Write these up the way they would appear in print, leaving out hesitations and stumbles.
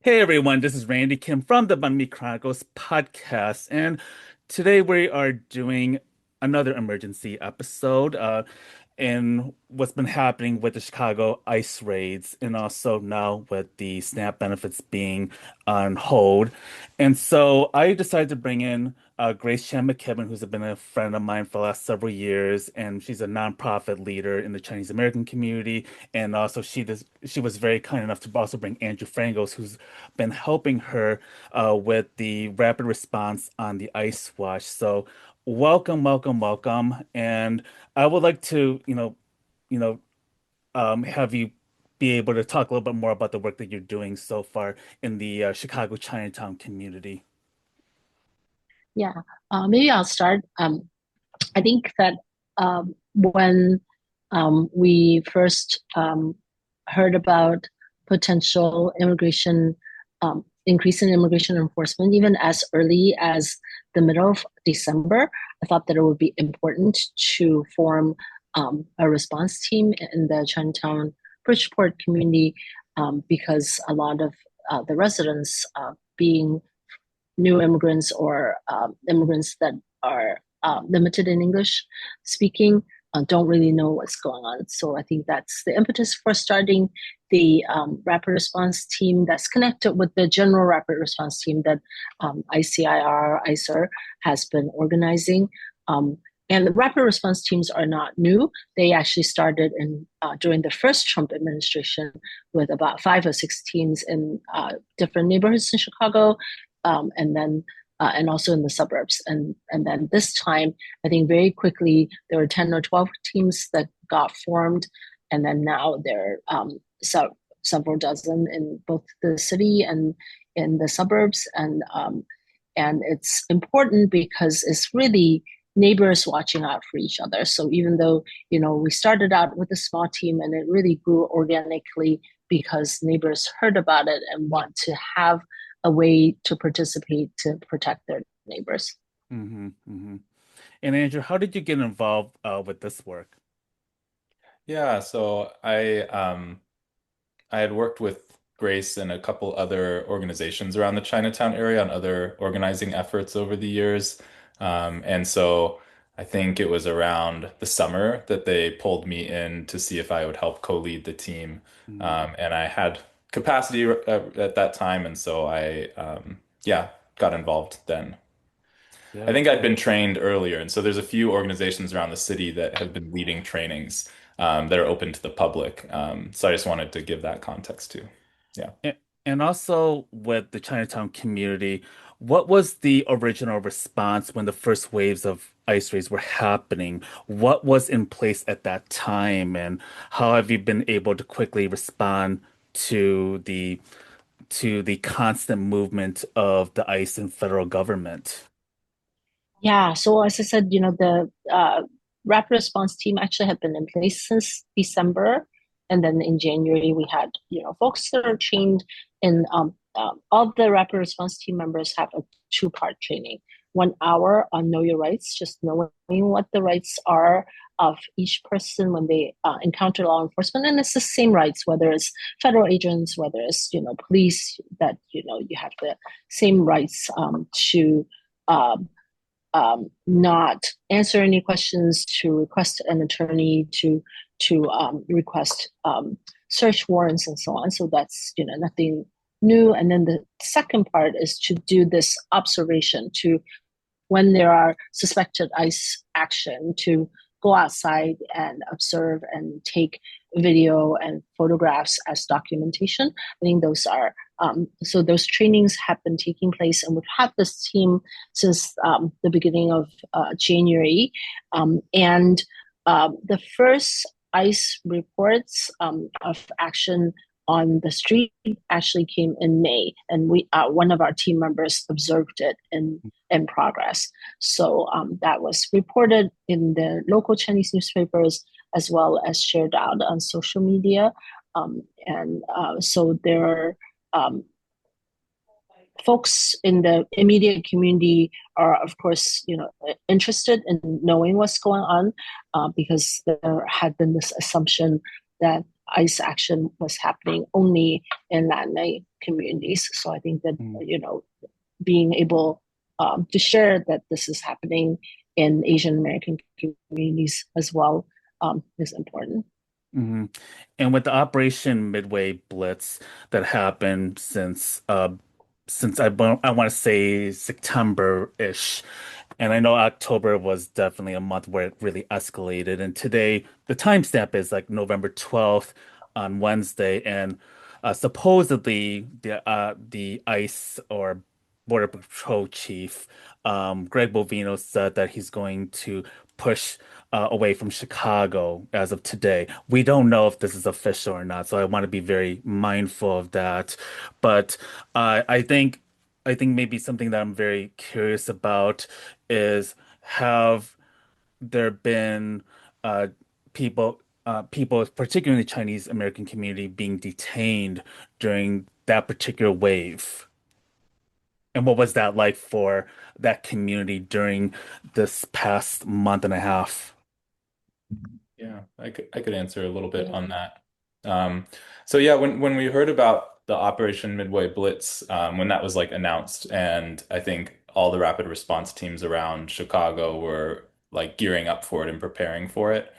Hey everyone, this is Randy Kim from the Banh Mi Chronicles podcast, and today we are doing another emergency episode in what's been happening with the Chicago ICE raids, and also now with the SNAP benefits being on hold. And so I decided to bring in Grace Chan McKibben, who's been a friend of mine for the last several years, and she's a nonprofit leader in the Chinese American community. And also, she was very kind enough to also bring Andrew Frangos, who's been helping her with the rapid response on the ice wash. So, welcome, welcome, welcome. And I would like to, you know, have you be able to talk a little bit more about the work that you're doing so far in the Chicago Chinatown community. Yeah, maybe I'll start. I think that when we first heard about potential immigration, increase in immigration enforcement, even as early as the middle of December, I thought that it would be important to form a response team in the Chinatown Bridgeport community because a lot of the residents, being new immigrants or immigrants that are limited in English speaking, don't really know what's going on. So I think that's the impetus for starting the rapid response team that's connected with the general rapid response team that ICIR has been organizing. And the rapid response teams are not new. They actually started in during the first Trump administration with about 5 or 6 teams in different neighborhoods in Chicago, and also in the suburbs. And then this time, I think very quickly there were 10 or 12 teams that got formed, and then now there are several dozen in both the city and in the suburbs. And it's important because it's really neighbors watching out for each other. So even though we started out with a small team and it really grew organically because neighbors heard about it and want to have a way to participate to protect their neighbors. Hmm. And Andrew, how did you get involved with this work? Yeah, so I had worked with Grace and a couple other organizations around the Chinatown area on other organizing efforts over the years. And so I think it was around the summer that they pulled me in to see if I would help co-lead the team. Mm. And I had capacity at that time, and so yeah, got involved then. I Yeah. think I'd been trained earlier, and so there's a few organizations around the city that have been leading trainings that are open to the public. So I just wanted to give that context too. Yeah. And also with the Chinatown community, what was the original response when the first waves of ice raids were happening? What was in place at that time, and how have you been able to quickly respond to the constant movement of the ICE and federal government? Yeah, so as I said, the rapid response team actually had been in place since December, and then in January we had folks that are trained in all the rapid response team members have a two-part training. 1 hour on know your rights, just knowing what the rights are of each person when they encounter law enforcement, and it's the same rights whether it's federal agents, whether it's police, that you have the same rights to um, not answer any questions, to request an attorney, to request search warrants and so on. So that's nothing new. And then the second part is to do this observation, to when there are suspected ICE action, to go outside and observe and take video and photographs as documentation. I think those are so those trainings have been taking place, and we've had this team since the beginning of January, and the first ICE reports of action on the street actually came in May, and we one of our team members observed it in progress. So that was reported in the local Chinese newspapers as well as shared out on social media. And so there are folks in the immediate community are, of course, interested in knowing what's going on because there had been this assumption that ICE action was happening only in Latinx communities. So I think that, Mm, being able to share that this is happening in Asian American communities as well is important. mhm. And with the Operation Midway Blitz that happened since I want to say September-ish, and I know October was definitely a month where it really escalated. And today, the timestamp is like November 12th on Wednesday, and supposedly the ICE or Border Patrol chief, Greg Bovino, said that he's going to push away from Chicago as of today. We don't know if this is official or not, so I want to be very mindful of that. But I think maybe something that I'm very curious about is have there been uh, people, particularly in the Chinese American community, being detained during that particular wave? And what was that like for that community during this past month and a half? Yeah, I could answer a little bit Yeah. on that. Um, so yeah, when we heard about the Operation Midway Blitz, when that was like announced, and I think all the rapid response teams around Chicago were like gearing up for it and preparing for it,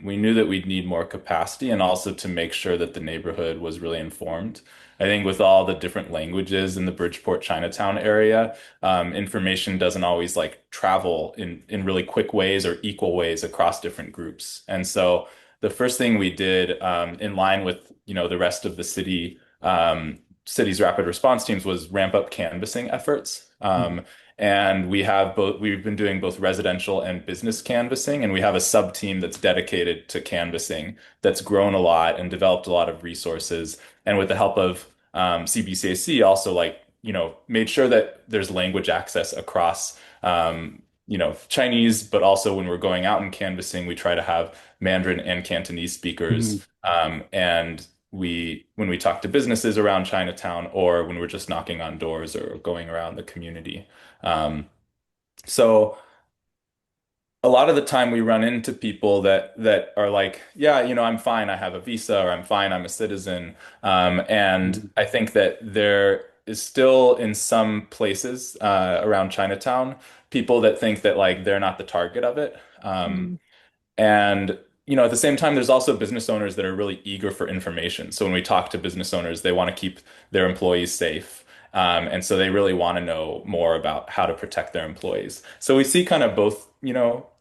we knew that we'd need more capacity and also to make sure that the neighborhood was really informed. I think with all the different languages in the Bridgeport, Chinatown area, information doesn't always like travel in really quick ways or equal ways across different groups. And so the first thing we did, in line with the rest of the city's rapid response teams, was ramp up canvassing efforts. And we've been doing both residential and business canvassing, and we have a sub team that's dedicated to canvassing that's grown a lot and developed a lot of resources. And with the help of CBCAC, also like made sure that there's language access across Chinese, but also when we're going out and canvassing, we try to have Mandarin and Cantonese speakers. Mhm. And when we talk to businesses around Chinatown, or when we're just knocking on doors or going around the community. Um, so a lot of the time we run into people that are like, yeah, I'm fine, I have a visa, or I'm fine, I'm a citizen. And Mhm. I think that there is still in some places around Chinatown, people that think that like they're not the target of it. Mm-hmm. And at the same time, there's also business owners that are really eager for information. So when we talk to business owners, they want to keep their employees safe. And so they really want to know more about how to protect their employees. So we see kind of both,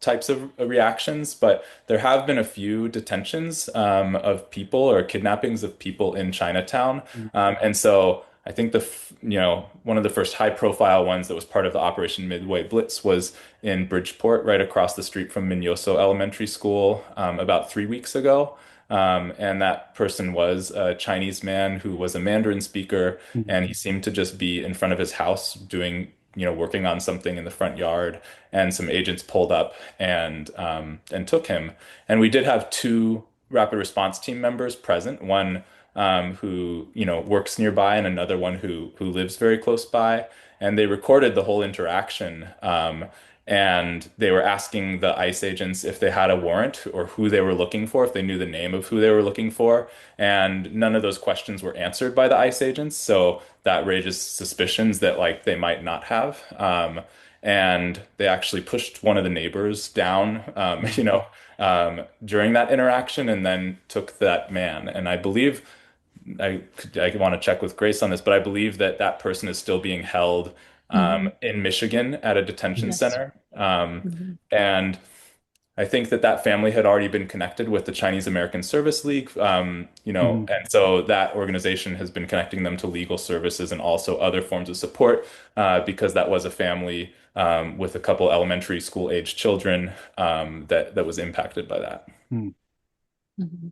types of reactions, but there have been a few detentions of people or kidnappings of people in Chinatown. And so I think one of the first high profile ones that was part of the Operation Midway Blitz was in Bridgeport, right across the street from Minyoso Elementary School, about 3 weeks ago. And that person was a Chinese man who was a Mandarin speaker, Mhm. and he seemed to just be in front of his house doing, working on something in the front yard. And some agents pulled up and took him. And we did have two rapid response team members present, one who works nearby, and another one who lives very close by, and they recorded the whole interaction. And they were asking the ICE agents if they had a warrant or who they were looking for, if they knew the name of who they were looking for. And none of those questions were answered by the ICE agents. So that raises suspicions that like they might not have. And they actually pushed one of the neighbors down, Mhm. during that interaction, and then took that man. And I believe I I want to check with Grace on this, but I believe that that person is still being held Mm-hmm. in Michigan at a detention Yes. center. Mm-hmm. And I think that that family had already been connected with the Chinese American Service League, Mhm. and so that organization has been connecting them to legal services and also other forms of support, because that was a family with a couple elementary school age children that was impacted by that. Mhm. Mm-hmm.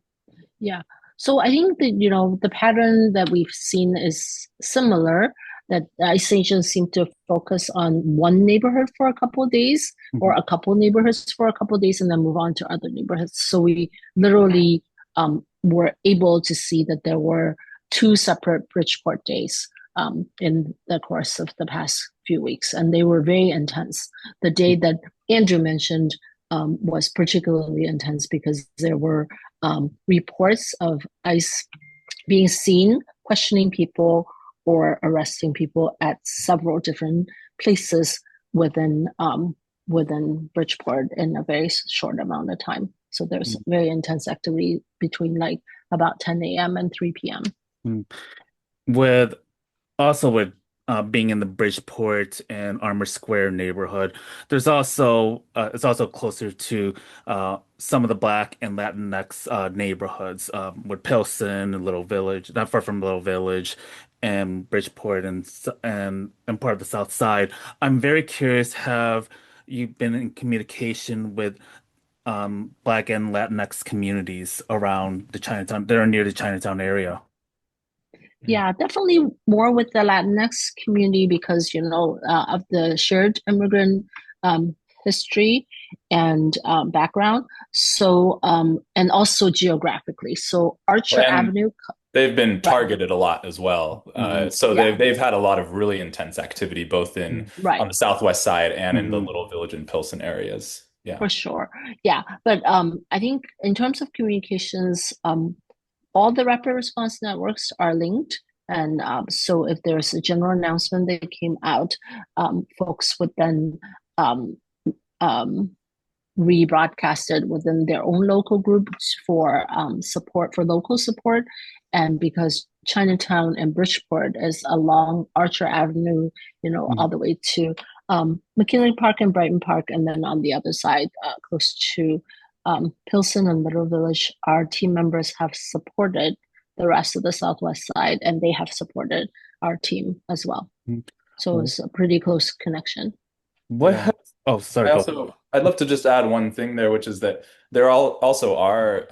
Yeah. So I think that, the pattern that we've seen is similar, that the ICE agents seem to focus on one neighborhood for a couple of days or Mhm. a couple of neighborhoods for a couple of days and then move on to other neighborhoods. So we literally were able to see that there were two separate Bridgeport days in the course of the past few weeks, and they were very intense. The day that Andrew mentioned was particularly intense because there were reports of ICE being seen questioning people or arresting people at several different places within Bridgeport in a very short amount of time. So there's very intense activity between like about 10 a.m. and 3 p.m. Mm. With also with being in the Bridgeport and Armour Square neighborhood, there's also it's also closer to some of the Black and Latinx neighborhoods with Pilsen and Little Village, not far from Little Village, and Bridgeport and part of the South Side. I'm very curious, have you been in communication with Black and Latinx communities around the Chinatown that are near the Chinatown area? Yeah, definitely more with the Latinx community because, of the shared immigrant um, history and background. So, and also geographically. So Archer And Avenue, they've been right? targeted a lot as well. Hmm. So Yeah, they've had a lot of really intense activity both in right. on the southwest side and in the Hmm. Little Village and Pilsen areas. Yeah. For sure. Yeah. But I think in terms of communications, all the rapid response networks are linked. And so if there's a general announcement that came out, folks would then um, um, rebroadcast it within their own local groups for support, for local support. And because Chinatown and Bridgeport is along Archer Avenue, all the way to McKinley Park and Brighton Park, and then on the other side, close to Pilsen and Little Village, our team members have supported the rest of the Southwest side, and they have supported our team as well. So it's a pretty close connection. What Yeah. has, oh, sorry, go. I'd love to just add one thing there, which is that there all also are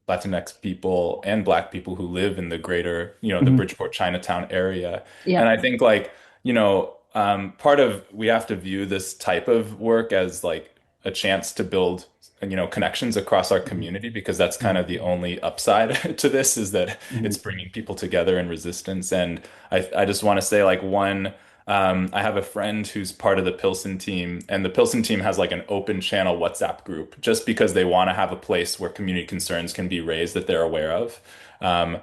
Latinx people and Black people who live in the greater, the Hmm. Bridgeport, Chinatown area. Yeah. And I think like, part of we have to view this type of work as like a chance to build, connections across our Hmm. community because that's kind Hmm. of the only upside to this is that Hmm. it's bringing people together in resistance. And I just want to say like I have a friend who's part of the Pilsen team, and the Pilsen team has like an open channel WhatsApp group just because they want to have a place where community concerns can be raised that they're aware of. Um,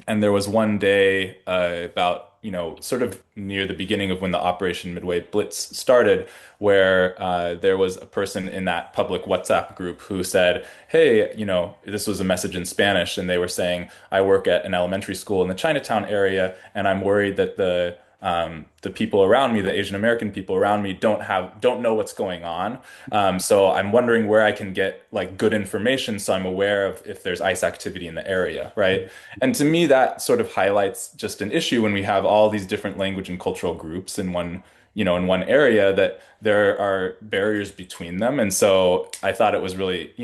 and there was one day about, sort of near the beginning of when the Operation Midway Blitz started, where there was a person in that public WhatsApp group who said, hey, this was a message in Spanish, and they were saying, I work at an elementary school in the Chinatown area, and I'm worried that the people around me, the Asian American people around me, don't know what's going on. So I'm wondering where I can get like good information so I'm aware of if there's ICE activity in the area, right? And to me, that sort of highlights just an issue when we have all these different language and cultural groups in one area that there are barriers between them. And so I thought it was really,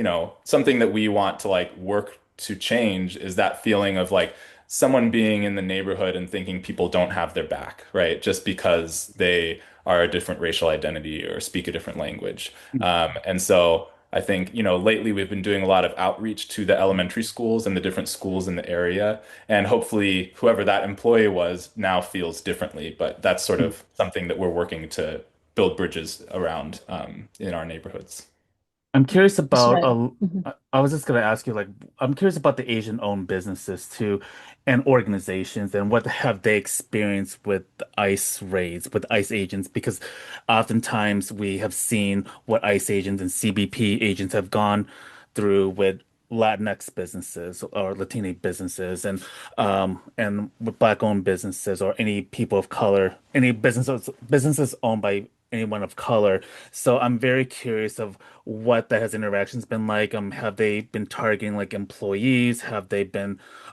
something that we want to like work to change is that feeling of like someone being in the neighborhood and thinking people don't have their back, right? Just because they are a different racial identity or speak a different language. And so I think, lately we've been doing a lot of outreach to the elementary schools and the different schools in the area. And hopefully, whoever that employee was now feels differently. But that's sort of something that we're working to build bridges around in our neighborhoods. I'm curious That's about right. Mhm. I was just gonna ask you like I'm curious about the Asian-owned businesses too and organizations and what have they experienced with the ICE raids, with ICE agents, because oftentimes we have seen what ICE agents and CBP agents have gone through with Latinx businesses or Latino businesses and with Black-owned businesses or any people of color, any businesses owned by anyone of color. So I'm very curious of what that has interactions been like. Have they been targeting like employees?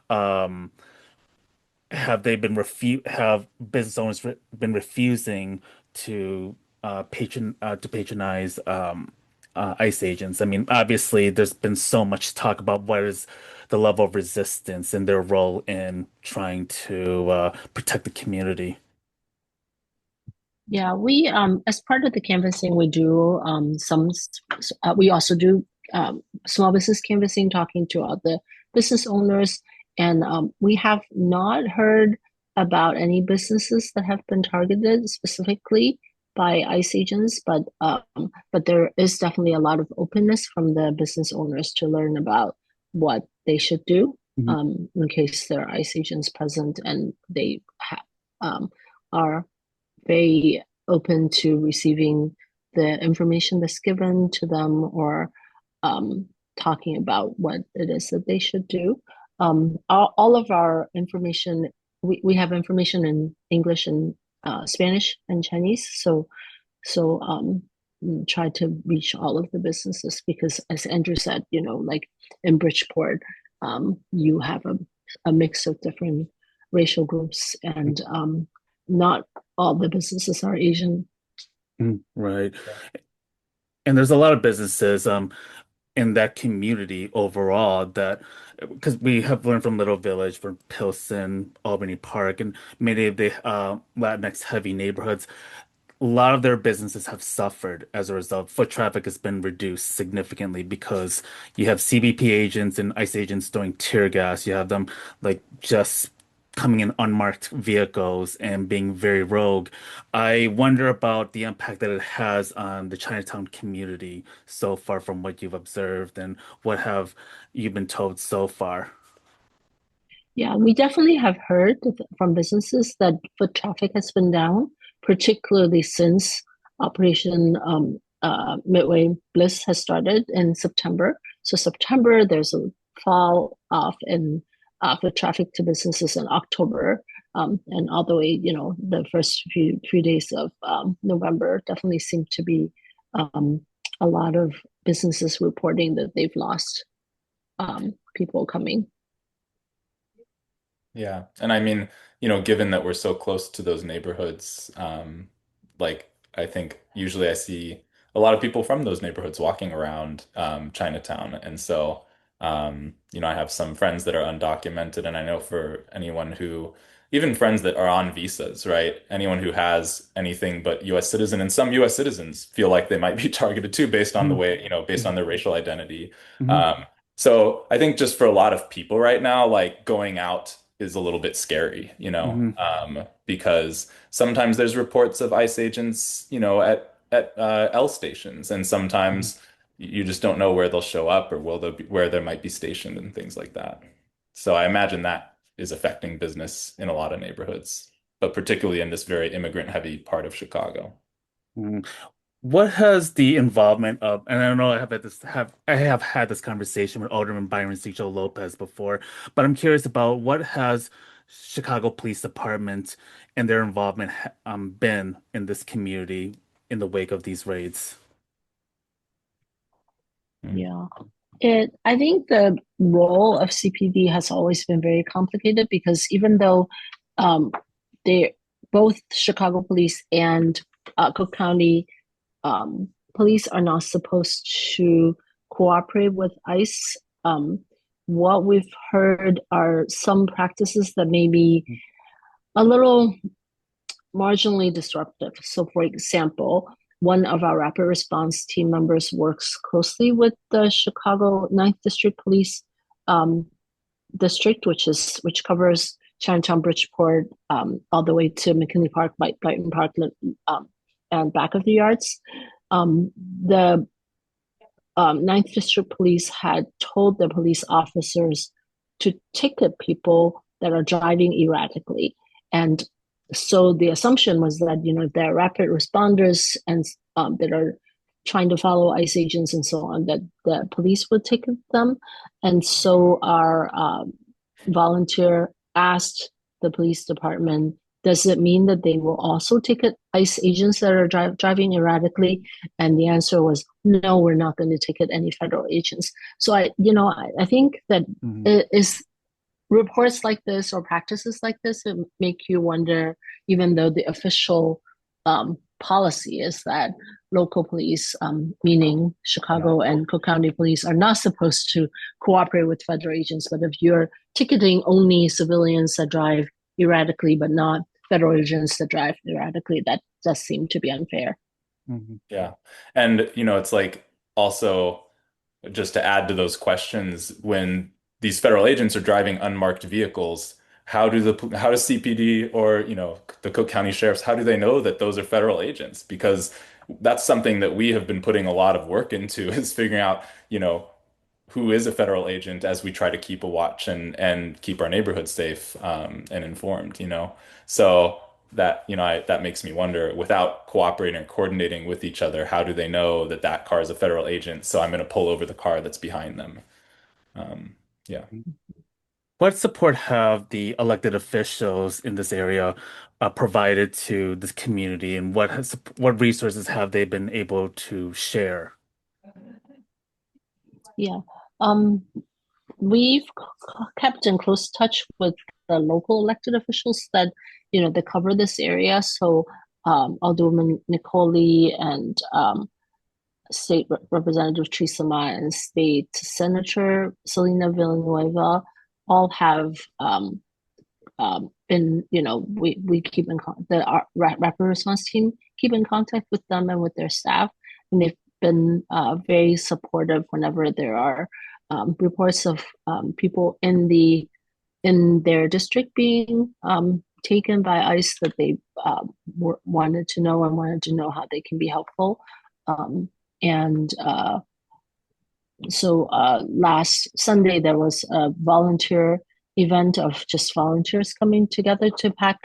Um, have business owners been refusing to patronize ICE agents? I mean, obviously, there's been so much talk about what is the level of resistance and their role in trying to protect the community. Yeah, we as part of the canvassing, we do we also do small business canvassing, talking to other business owners, and we have not heard about any businesses that have been targeted specifically by ICE agents, but there is definitely a lot of openness from the business owners to learn about what they should do Mhm. in case there are ICE agents present, and they are very open to receiving the information that's given to them, or um, talking about what it is that they should do. All of our information, we have information in English and Spanish and Chinese. So try to reach all of the businesses, because as Andrew said, like in Bridgeport, you have a mix of different racial groups, and not all the businesses are Asian. Mhm. Right. And there's a lot of businesses in that community overall that because we have learned from Little Village, from Pilsen, Albany Park, and many of the Latinx heavy neighborhoods, a lot of their businesses have suffered as a result. Foot traffic has been reduced significantly because you have CBP agents and ICE agents throwing tear gas. You have them like just coming in unmarked vehicles and being very rogue. I wonder about the impact that it has on the Chinatown community so far from what you've observed and what have you been told so far. Yeah, we definitely have heard from businesses that foot traffic has been down, particularly since Operation Midway Bliss has started in September. So September, there's a fall off in foot traffic to businesses in October, and all the way, the first few days of November definitely seem to be a lot of businesses reporting that they've lost people coming. Yeah. And I mean, given that we're so close to those neighborhoods, like I think usually I see a lot of people from those neighborhoods walking around Chinatown. And so, I have some friends that are undocumented, and I know for anyone who, even friends that are on visas, right? Anyone who has anything but US citizen, and some US citizens feel like they might be targeted too based on the way, based on their racial identity. Mhm. Um, so I think just for a lot of people right now, like going out is a little bit scary, Mhm. because sometimes there's reports of ICE agents, at L stations, and Mhm. sometimes you just don't know where they'll show up or where they might be stationed and things like that. So I imagine that is affecting business in a lot of neighborhoods, but particularly in this very immigrant-heavy part of Chicago. Mhm. What has the involvement of, and I know I have had this conversation with Alderman Byron Ciccio Lopez before, but I'm curious about what has Chicago Police Department and their involvement been in this community in the wake of these raids. Mm. Yeah. I think the role of CPD has always been very complicated, because even though um, they both Chicago police and Cook County police are not supposed to cooperate with ICE, what we've heard are some practices that may be a little marginally disruptive. So, for example, one of our rapid response team members works closely with the Chicago Ninth District Police um, District, which covers Chinatown, Bridgeport, all the way to McKinley Park, Brighton Park, um, and back of the yards. The Ninth District Police had told the police officers to ticket people that are driving erratically. And so the assumption was that, there are rapid responders and that are trying to follow ICE agents and so on, that the police would ticket them. And so our volunteer asked the police department, does it mean that they will also ticket ICE agents that are driving erratically? And the answer was, no, we're not going to ticket any federal agents. So I think that Mhm. it is reports like this or practices like this that make you wonder, even though the official policy is that local police, meaning Yeah. Chicago and Cook County police, are not supposed to cooperate with federal agents. But if you're ticketing only civilians that drive erratically, but not federal agents that drive erratically, that does seem to be unfair. Mhm. Yeah. And, it's like also just to add to those questions, when these federal agents are driving unmarked vehicles, how does CPD or, the Cook County sheriffs, how do they know that those are federal agents? Because that's something that we have been putting a lot of work into is figuring out, who is a federal agent as we try to keep a watch and keep our neighborhood safe and informed, you know. So that, you know, that makes me wonder, without cooperating or coordinating with each other, how do they know that that car is a federal agent? So I'm going to pull over the car that's behind them. Um, yeah. What support have the elected officials in this area provided to this community, and what resources have they been able to share? Yeah. Um, we've kept in close touch with the local elected officials that, that cover this area. So, Alderwoman Nicole and State Representative Teresa Ma and State Senator Selena Villanueva all have been, we keep in contact, our rapid response team keep in contact with them and with their staff, and they've been very supportive whenever there are reports of people in their district being taken by ICE that they wanted to know and wanted to know how they can be helpful. And So last Sunday there was a volunteer event of just volunteers coming together to pack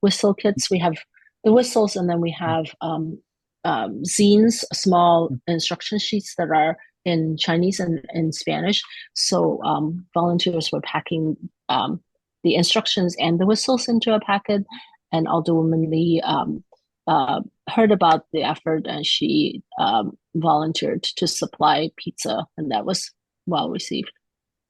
whistle kits. We have the whistles, and then we have zines, small instruction sheets that are in Chinese and in Spanish. So volunteers were packing the instructions and the whistles into a packet, and Alderwoman Lee heard about the effort, and she volunteered to supply pizza, and that was well received.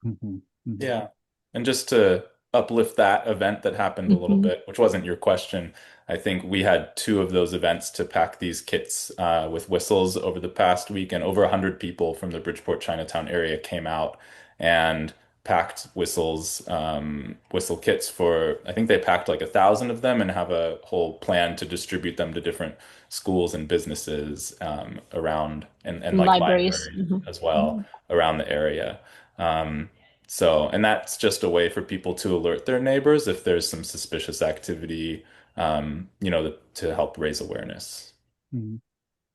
Mhm, mhm, Yeah. And just to uplift that event that happened a little Mm-hmm. bit, which wasn't your question, I think we had two of those events to pack these kits with whistles over the past week, and over 100 people from the Bridgeport Chinatown area came out and packed whistle kits for, I think they packed like 1,000 of them and have a whole plan to distribute them to different schools and businesses around and like Libraries. libraries Mm-hmm. as well Mm-hmm. around the area. So, and that's just a way for people to alert their neighbors if there's some suspicious activity, you know, to help raise awareness. mhm.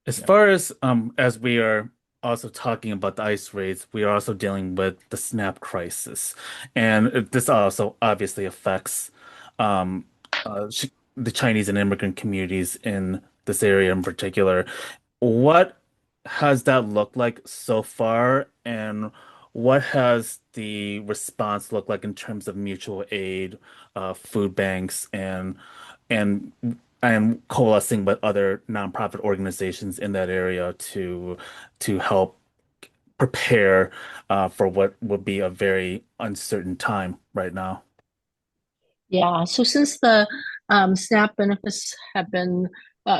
As Yeah. far as we are also talking about the ice raids, we are also dealing with the SNAP crisis, and this also obviously affects um the Chinese and immigrant communities in this area in particular. What has that looked like so far, and what has the response looked like in terms of mutual aid, food banks, and and coalescing with other nonprofit organizations in that area to help prepare for what would be a very uncertain time right now? Yeah, so since the SNAP benefits have been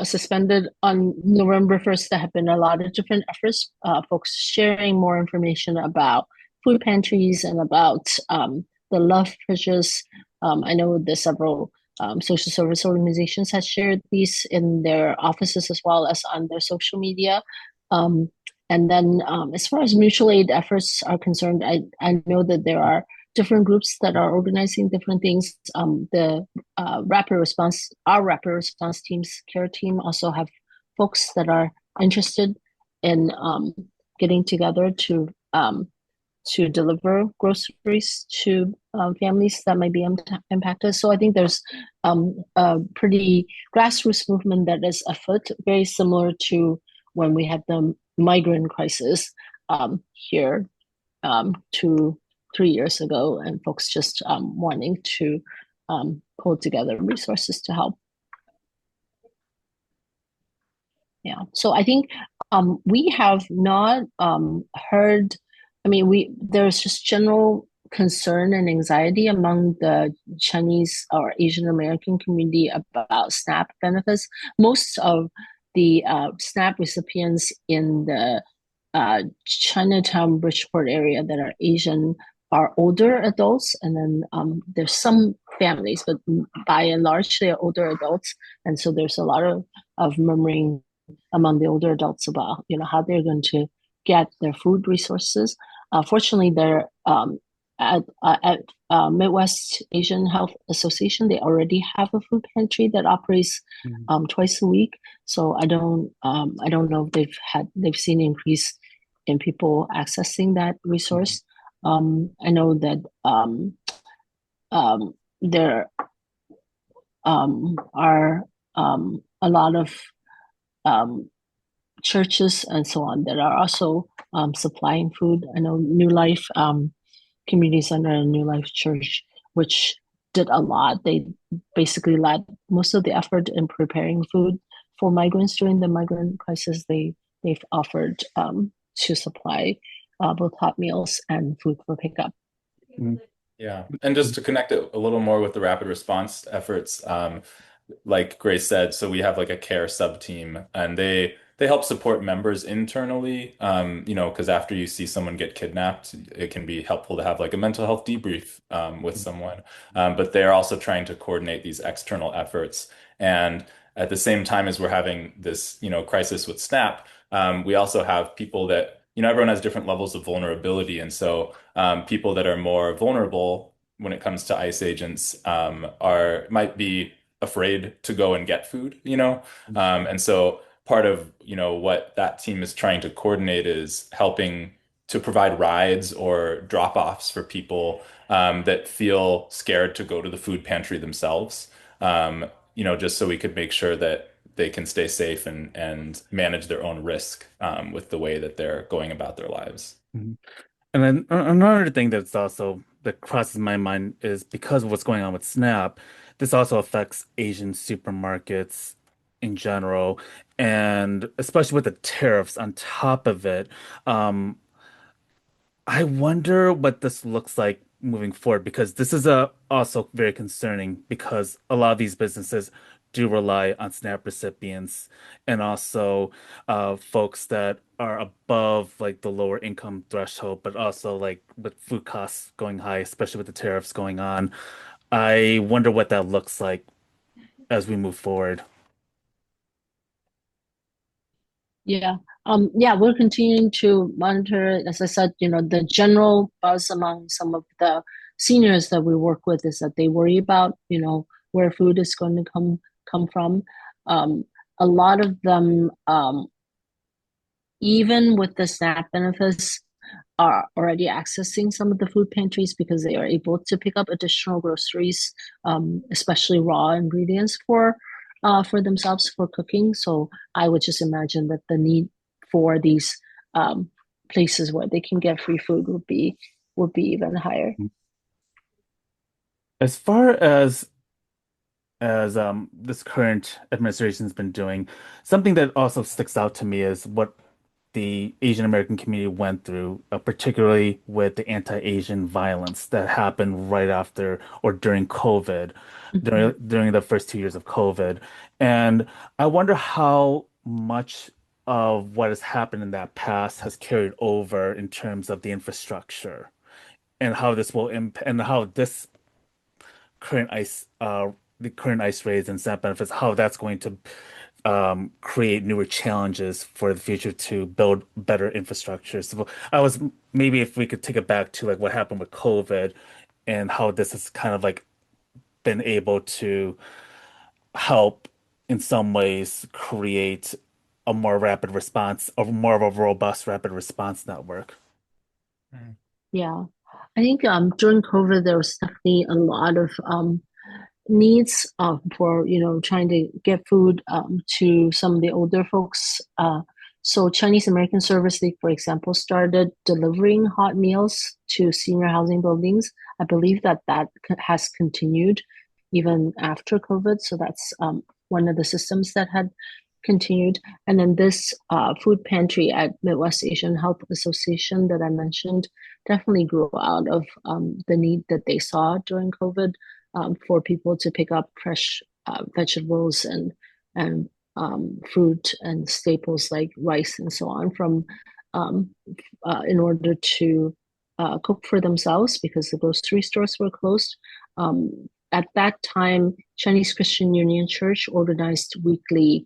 suspended on November 1st, there have been a lot of different efforts, folks sharing more information about food pantries and about the love fridges. I know there's several social service organizations have shared these in their offices as well as on their social media. Um, and then as far as mutual aid efforts are concerned, I know that there are different groups that are organizing different things. The our rapid response teams, care team, also have folks that are interested in getting together to deliver groceries to families that might be impacted. So I think there's a pretty grassroots movement that is afoot, very similar to when we had the migrant crisis here 2 3 years ago, and folks just wanting to pull together resources to help. Yeah, so I think we have not heard. I mean, we there's just general concern and anxiety among the Chinese or Asian American community about SNAP benefits. Most of the SNAP recipients in the Chinatown, Bridgeport area that are Asian are older adults, and then there's some families, but by and large they are older adults, and so there's a lot of murmuring among the older adults about how they're going to get their food resources. Fortunately, they're at Midwest Asian Health Association. They already have a food pantry that operates Mhm. twice a week. So I don't know if they've seen increase in people accessing that resource. I know that there are a lot of um, churches and so on that are also supplying food. I know New Life Community Center and New Life Church, which did a lot. They basically led most of the effort in preparing food for migrants during the migrant crisis. They've offered to supply both hot meals and food for pickup. Mhm. Yeah. And just to connect it a little more with the rapid response efforts, like Grace said, so we have like a care sub team and they help support members internally. Because after you see someone get kidnapped, it can be helpful to have like a mental health debrief with someone. But they're also trying to coordinate these external efforts. And at the same time as we're having this, crisis with SNAP, we also have people that, everyone has different levels of vulnerability. And so people that are more vulnerable when it comes to ICE agents might be afraid to go and get food. And so part of, what that team is trying to coordinate is helping to provide rides or drop-offs for people that feel scared to go to the food pantry themselves. Just so we could make sure that they can stay safe and manage their own risk with the way that they're going about their lives. Mhm. And then another thing that crosses my mind is because of what's going on with SNAP, this also affects Asian supermarkets in general, and especially with the tariffs on top of it. Um, I wonder what this looks like moving forward because this is also very concerning because a lot of these businesses do rely on SNAP recipients and also folks that are above like the lower income threshold, but also like with food costs going high, especially with the tariffs going on. I wonder what that looks like as we move forward. Yeah. Yeah, we're continuing to monitor. As I said, the general buzz among some of the seniors that we work with is that they worry about, where food is going to come from. Um, a lot of them, even with the SNAP benefits, are already accessing some of the food pantries because they are able to pick up additional groceries, especially raw ingredients for themselves for cooking. So I would just imagine that the need for these um, places where they can get free food would be even higher. As far as this current administration has been doing, something that also sticks out to me is what the Asian American community went through, particularly with the anti-Asian violence that happened right after or during COVID, Mhm. during the first 2 years of COVID. And I wonder how much of what has happened in that past has carried over in terms of the infrastructure and how this will impact and how this current ice the current ice raids and SNAP benefits, how that's going to create newer challenges for the future to build better infrastructure. So I was maybe if we could take it back to like what happened with COVID and how this has kind of like been able to help in some ways create a more rapid response, or more of a robust rapid response network. Mm. Yeah. I think during COVID there was definitely a lot of needs for trying to get food to some of the older folks. So Chinese American Service League, for example, started delivering hot meals to senior housing buildings. I believe that has continued even after COVID. So that's one of the systems that had continued. And then this food pantry at Midwest Asian Health Association that I mentioned definitely grew out of the need that they saw during COVID for people to pick up fresh vegetables and fruit and staples like rice and so on from um, in order to cook for themselves because the grocery stores were closed. At that time, Chinese Christian Union Church organized weekly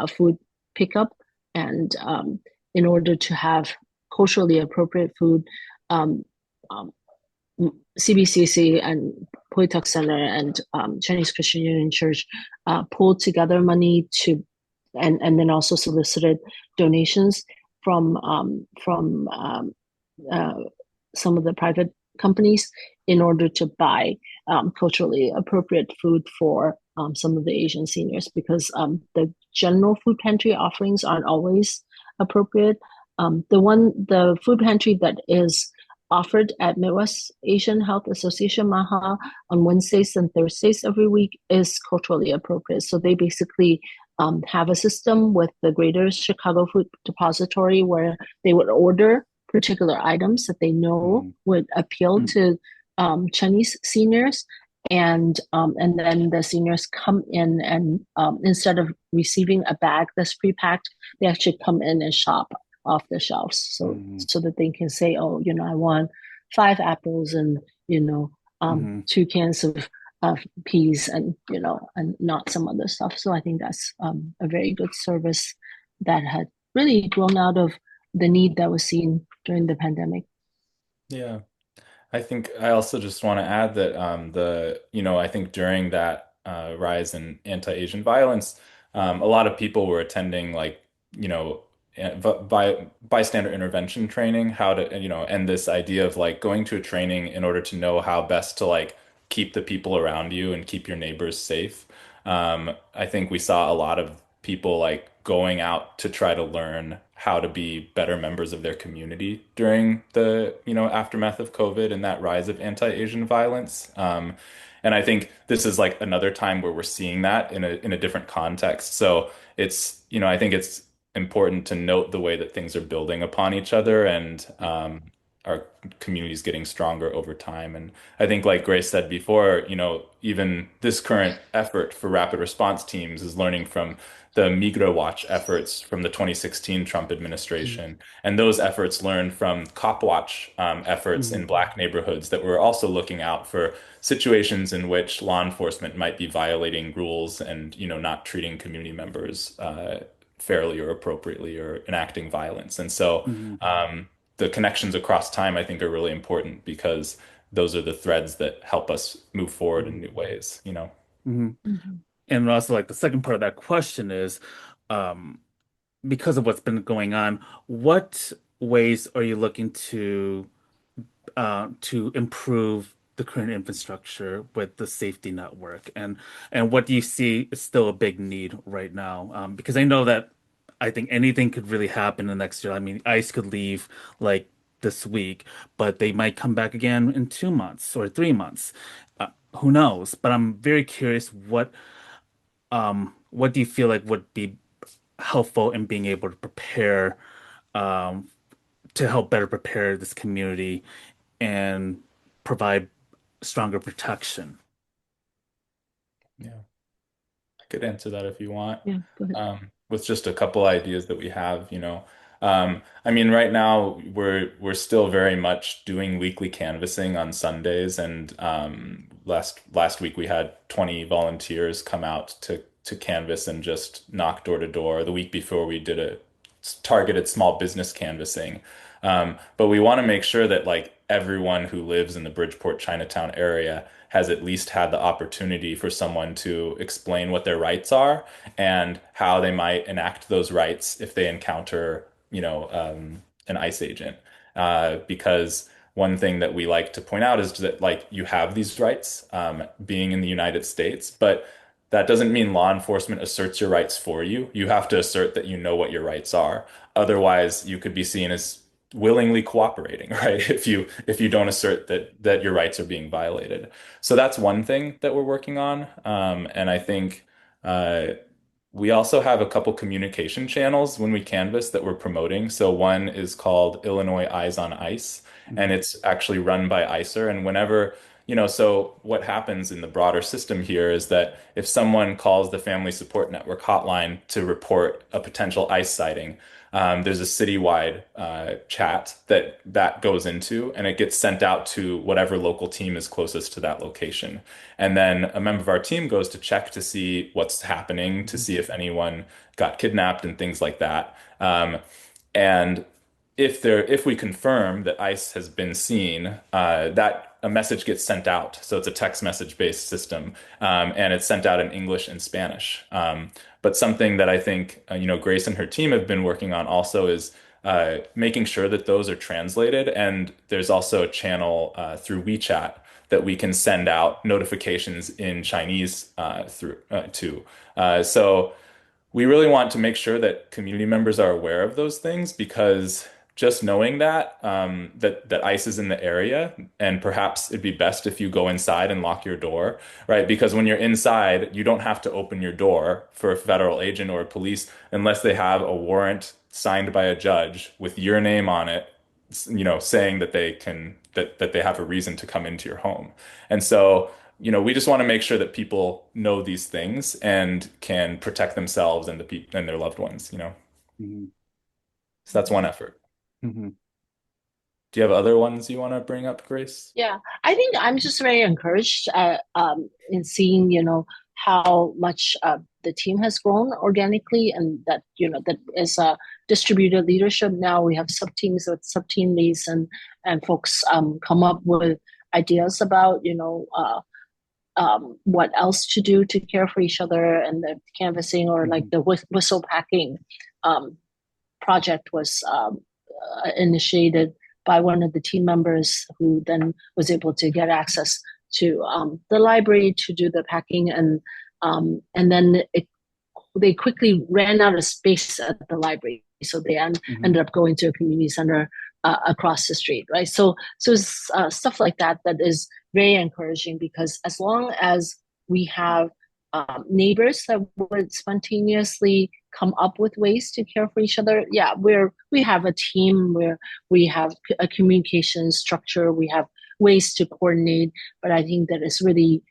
food pickup, and in order to have culturally appropriate food, um, um, CBCC and Poitok Center and Chinese Christian Union Church pulled together money to and then also solicited donations. from uh, some of the private companies in order to buy culturally appropriate food for some of the Asian seniors because the general food pantry offerings aren't always appropriate. The food pantry that is offered at Midwest Asian Health Association MAHA on Wednesdays and Thursdays every week is culturally appropriate. So they basically have a system with the Greater Chicago Food Depository where they would order particular items that they know Mhm. would appeal Mhm. to Chinese seniors, and then the seniors come in and instead of receiving a bag that's pre-packed, they actually come in and shop off the shelves, Mhm. so that they can say, oh, I want 5 apples and Mhm. 2 cans of peas and not some other stuff. So I think that's a very good service that had really grown out of the need that was seen during the pandemic. Yeah. I think I also just want to add that I think during that rise in anti-Asian violence, a lot of people were attending like, bystander intervention training, how to, and this idea of like going to a training in order to know how best to like keep the people around you and keep your neighbors safe. I think we saw a lot of people like going out to try to learn how to be better members of their community during the, aftermath of COVID and that rise of anti-Asian violence. And I think this is like another time where we're seeing that in a different context. So I think it's important to note the way that things are building upon each other and our communities getting stronger over time. And I think, like Grace said before, even this current effort for rapid response teams is learning from the Migra Watch efforts from the 2016 Trump Mm. administration. And those efforts learned from Cop Watch efforts in Mhm. Black neighborhoods that were also looking out for situations in which law enforcement might be violating rules and, not treating community members fairly or appropriately or enacting violence. And so Mhm. the connections across time, I think, are really important because those are the threads that help us move forward in Mhm. new ways. Mhm. Mhm. And also, like the second part of that question is, um, because of what's been going on, what ways are you looking to improve the current infrastructure with the safety network, and what do you see is still a big need right now? Because I know that I think anything could really happen in the next year. I mean, ICE could leave like this week, but they might come back again in 2 months or 3 months. Who knows? But I'm very curious what do you feel like would be helpful in being able to prepare um, to help better prepare this community and provide stronger protection. Yeah. I could answer that if you want. Yeah, go ahead. With just a couple ideas that we have. I mean, right now we're still very much doing weekly canvassing on Sundays, and last week we had 20 volunteers come out to canvass and just knock door to door. The week before we did a targeted small business canvassing. But we want to make sure that like everyone who lives in the Bridgeport Chinatown area has at least had the opportunity for someone to explain what their rights are and how they might enact those rights if they encounter, an ICE agent. Because one thing that we like to point out is that like you have these rights, being in the United States, but that doesn't mean law enforcement asserts your rights for you. You have to assert that you know what your rights are. Otherwise, you could be seen as willingly cooperating, right? If you don't assert that your rights are being violated. So that's one thing that we're working on. And I think uh, we also have a couple communication channels when we canvass that we're promoting. So one is called Illinois Eyes on Ice, and Mhm. it's actually run by ICER. And so what happens in the broader system here is that if someone calls the Family Support Network hotline to report a potential ICE sighting, there's a citywide chat that goes into, and it gets sent out to whatever local team is closest to that location. And then a member of our team goes to check to see what's happening, to Mhm. see if anyone got kidnapped and things like that. And if we confirm that ICE has been seen, that a message gets sent out. So it's a text message based system, and it's sent out in English and Spanish. But something that I think Grace and her team have been working on also is making sure that those are translated. And there's also a channel through WeChat that we can send out notifications in Chinese through too. So we really want to make sure that community members are aware of those things because just knowing that that ICE is in the area and perhaps it'd be best if you go inside and lock your door, right? Because when you're inside, you don't have to open your door for a federal agent or a police unless they have a warrant signed by a judge with your name on it, saying that that they have a reason to come into your home. And so we just want to make sure that people know these things and can protect themselves and the people and their loved ones. Mhm. So that's one effort. Mhm. Do you have other ones you want to bring up, Grace? Yeah, I think I'm just very encouraged in seeing, how much the team has grown organically, and that, that is a distributed leadership now. We have sub teams with sub team leads, and folks come up with ideas about, what else to do to care for each other, and the canvassing or like Mhm. the whistle packing um, project was initiated by one of the team members who then was able to get access to the library to do the packing, and then they quickly ran out of space at the library, so they Mhm. ended up going to a community center across the street, right? So it's, stuff like that that is very encouraging, because as long as we have neighbors that would spontaneously come up with ways to care for each other, yeah, we have a team where we have a communication structure, we have ways to coordinate. But I think that it's really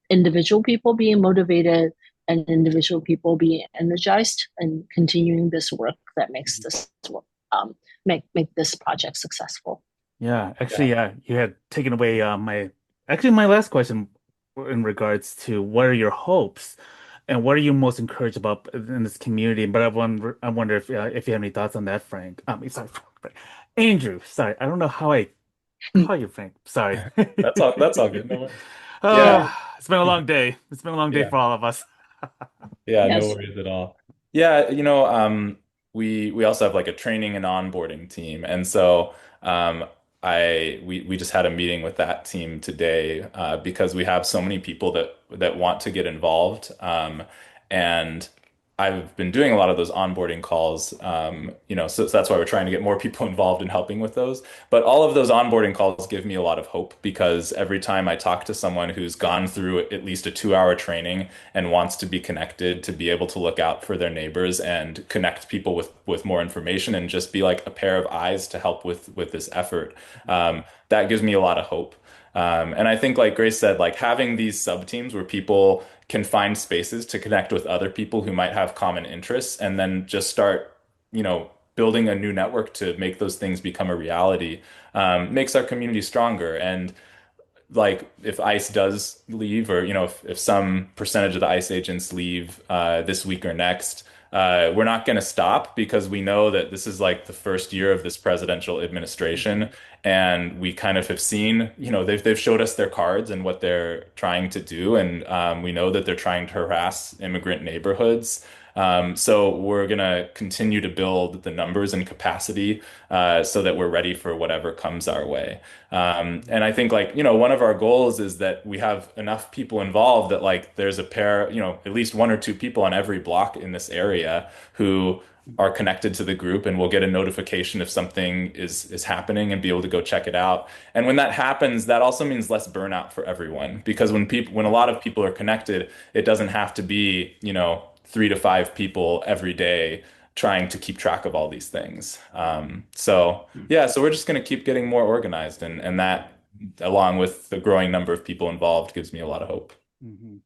individual people being motivated and individual people being energized and continuing this work that makes this make this project successful. Yeah, actually, Yeah. you had taken away my last question in regards to what are your hopes and what are you most encouraged about in this community? But I wonder if you have any thoughts on that, Frank. Sorry, Frank. Andrew. Sorry, I don't know how I call you Frank. Sorry. That's all good. No worries. Yeah. It's been a long day. It's been a long day Yeah. for all of us. Yeah, no Yes. worries at all. Yeah, we also have like a training and onboarding team, and so we just had a meeting with that team today because we have so many people that want to get involved, and I've been doing a lot of those onboarding calls, so that's why we're trying to get more people involved in helping with those. But all of those onboarding calls give me a lot of hope because every time I talk to someone who's gone through at least a 2 hour training and wants to be connected, to be able to look out for their neighbors and connect people with more information and just be like a pair of eyes to help with this effort. That gives me a lot of hope. And I think, like Grace said, like having these sub teams where people can find spaces to connect with other people who might have common interests and then just start, building a new network to make those things become a reality, makes our community stronger. And like if ICE does leave, or if some percentage of the ICE agents leave this week or next, we're not going to stop because we know that this is like the first year of this presidential administration, and we kind of have seen, they've showed us their cards and what they're trying to do, and we know that they're trying to harass immigrant neighborhoods. So we're going to continue to build the numbers and capacity so that we're ready for whatever comes our way. And I think like, one of our goals is that we have enough people involved that like there's a pair, at least one or two people on every block in this area who are connected to the group and will get a notification if something is happening and be able to go check it out. And when that happens, that also means less burnout for everyone because when a lot of people are connected, it doesn't have to be, 3 to 5 people every day trying to keep track of all these things. So yeah, so we're just going to keep getting more organized, and that, along with the growing number of people involved, gives me a lot of hope. Mhm.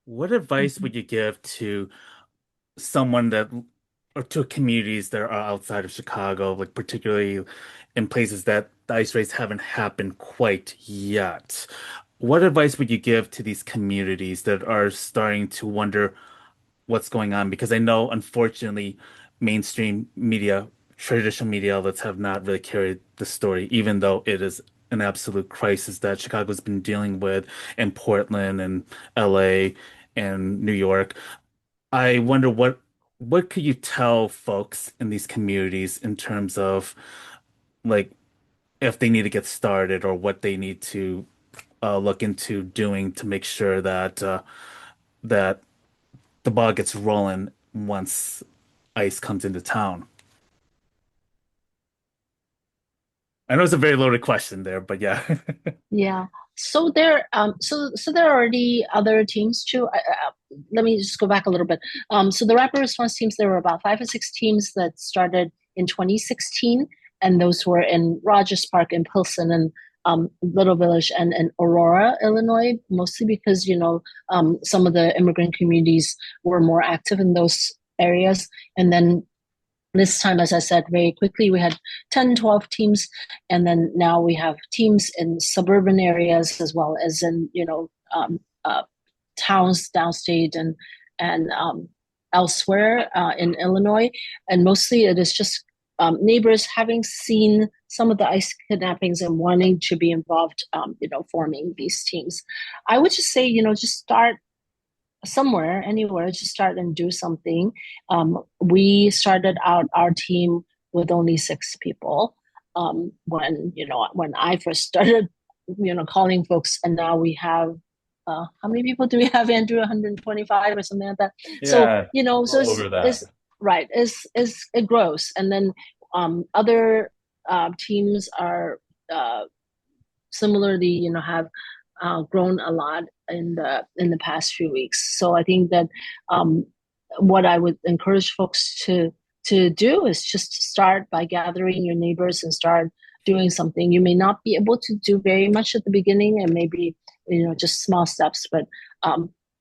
What advice would you give to someone that, or to communities that are outside of Chicago, like particularly in places that the ice raids haven't happened quite yet? What advice would you give to these communities that are starting to wonder what's going on? Because I know, unfortunately, mainstream media, traditional media outlets have not really carried the story, even though it is an absolute crisis that Chicago's been dealing with, and Portland and LA and New York. I wonder what what could you tell folks in these communities in terms of like if they need to get started or what they need to look into doing to make sure that the ball gets rolling once ice comes into town? I know it's a very loaded question there, but yeah. Yeah. So there are already other teams too. Let me just go back a little bit. So the rapid response teams, there were about 5 or 6 teams that started in 2016, and those were in Rogers Park, in Pilsen, and Little Village, and Aurora, Illinois, mostly because some of the immigrant communities were more active in those areas. And then this time, as I said, very quickly, we had 10, 12 teams. And then now we have teams in suburban areas as well as in, towns downstate and elsewhere in Illinois. And mostly it is just neighbors having seen some of the ICE kidnappings and wanting to be involved, forming these teams. I would just say, just start somewhere, anywhere, just start and do something. We started out our team with only 6 people when I first started, calling folks, and now we have. How many people do we have, Andrew? 125 or something like that. So Yeah, so well over that. it's right. Is it grows, and then other teams are similarly, have grown a lot in the past few weeks. So I think that um, what I would encourage folks to do is just start by gathering your neighbors and start doing something. You may not be able to do very much at the beginning, and maybe just small steps, but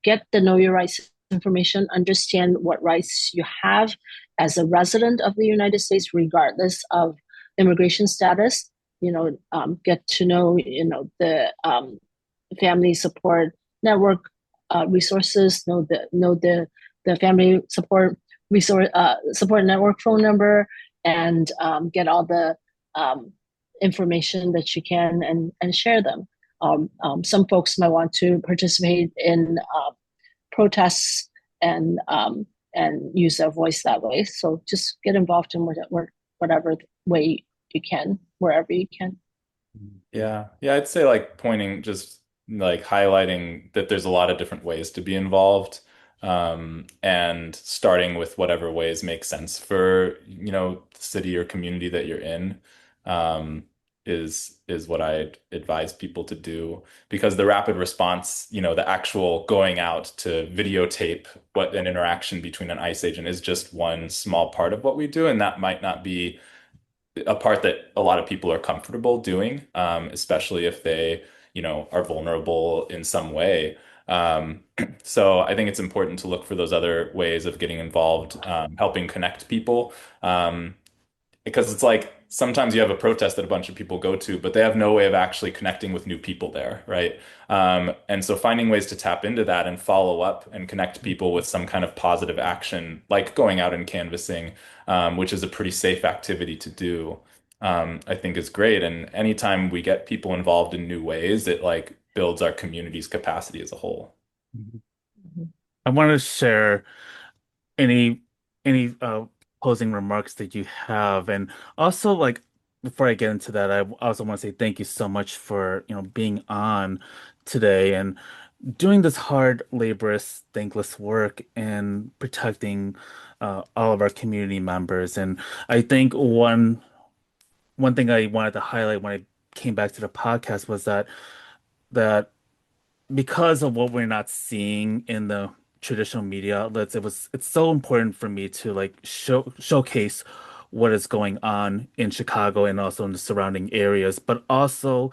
get the know your rights information, understand what rights you have as a resident of the United States, regardless of immigration status. Get to know the family support network resources, know the family support network phone number, and get all the information that you can, and share them. Some folks might want to participate in protests and use their voice that way. So just get involved in whatever way you can, wherever you can. Yeah. Yeah, I'd say like pointing just like highlighting that there's a lot of different ways to be involved. And starting with whatever ways make sense for, the city or community that you're in, um, is what I'd advise people to do. Because the rapid response, the actual going out to videotape what an interaction between an ICE agent is just one small part of what we do, and that might not be a part that a lot of people are comfortable doing, especially if they, are vulnerable in some way. So I think it's important to look for those other ways of getting involved, helping connect people. Because it's like sometimes you have a protest that a bunch of people go to, but they have no way of actually connecting with new people there, right? And so finding ways to tap into that and follow up and connect people with some kind of positive action, like going out and canvassing, which is a pretty safe activity to do, I think is great. And anytime we get people involved in new ways, it like builds our community's capacity as a whole. I want to share any any closing remarks that you have, and also like before I get into that, I also want to say thank you so much for being on today and doing this hard, laborious, thankless work and protecting all of our community members. And I think one thing I wanted to highlight when I came back to the podcast was that because of what we're not seeing in the traditional media outlets, it's so important for me to like showcase what is going on in Chicago and also in the surrounding areas, but also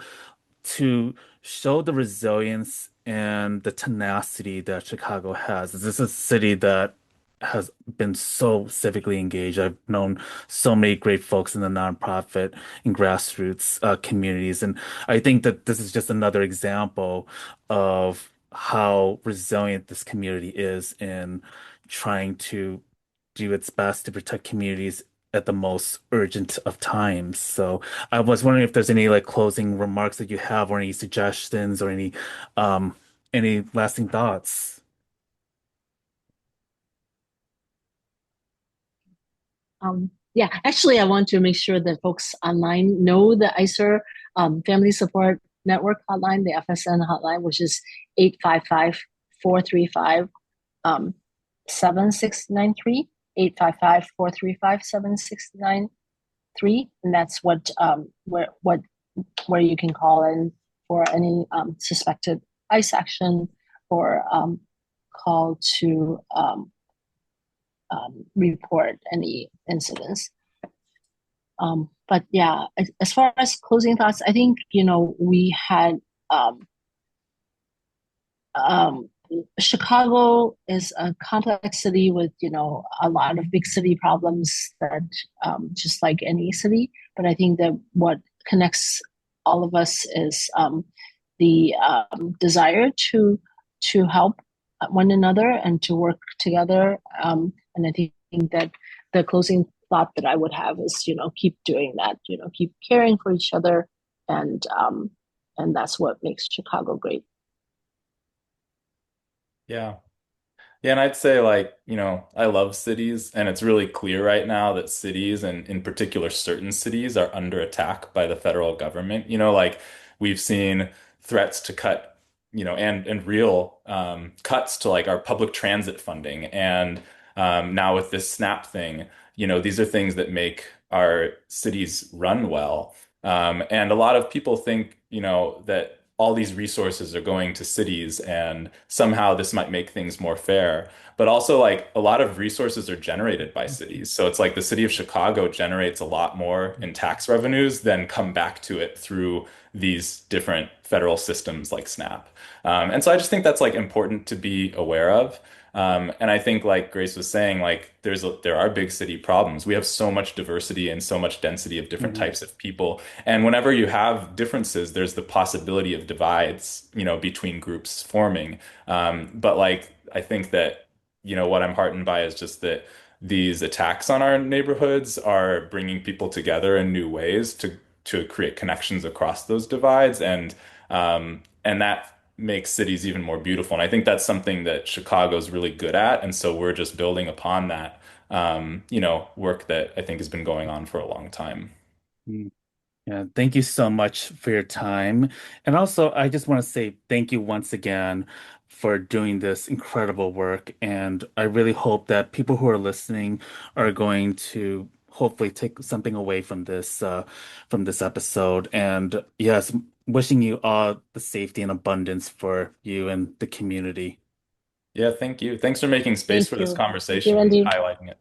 to show the resilience and the tenacity that Chicago has. This is a city that has been so civically engaged. I've known so many great folks in the nonprofit and grassroots communities, and I think that this is just another example of how resilient this community is in trying to do its best to protect communities at the most urgent of times. So I was wondering if there's any like closing remarks that you have or any suggestions or any lasting thoughts. Yeah, actually, I want to make sure that folks online know the ICER Family Support Network hotline, the FSN hotline, which is 855-435 um, 7693, 855-435-7693. And that's where you can call in for any suspected ICE action or call to report any incidents. But yeah, as far as closing thoughts, I think, we had um, um, Chicago is a complex city with, a lot of big city problems that just like any city. But I think that what connects all of us is the desire to help one another and to work together. And I think that the closing thought that I would have is, keep doing that. Keep caring for each other, and that's what makes Chicago great. Yeah. Yeah, and I'd say like, I love cities, and it's really clear right now that cities, and in particular certain cities, are under attack by the federal government. Like we've seen threats to cut, and real cuts to like our public transit funding. And now with this SNAP thing, these are things that make our cities run well. And a lot of people think, that all these resources are going to cities and somehow this might make things more fair. But also, like, a lot of resources are generated by cities. So it's like the city of Chicago generates a lot more in tax revenues than come back to it through these different federal systems like SNAP. And so I just think that's like important to be aware of. And I think, like Grace was saying, like there are big city problems. We have so much diversity and so much density of different Mhm. types of people. And whenever you have differences, there's the possibility of divides, between groups forming. But like I think that, what I'm heartened by is just that these attacks on our neighborhoods are bringing people together in new ways to create connections across those divides, and that makes cities even more beautiful. And I think that's something that Chicago's really good at. And so we're just building upon that, work that I think has been going on for a long time. Mm. Yeah, thank you so much for your time. And also, I just want to say thank you once again for doing this incredible work. And I really hope that people who are listening are going to hopefully take something away from this episode. And yes, wishing you all the safety and abundance for you and the community. Yeah, thank you. Thanks for making space Thank for this you. Thank you, conversation and Randy. highlighting it.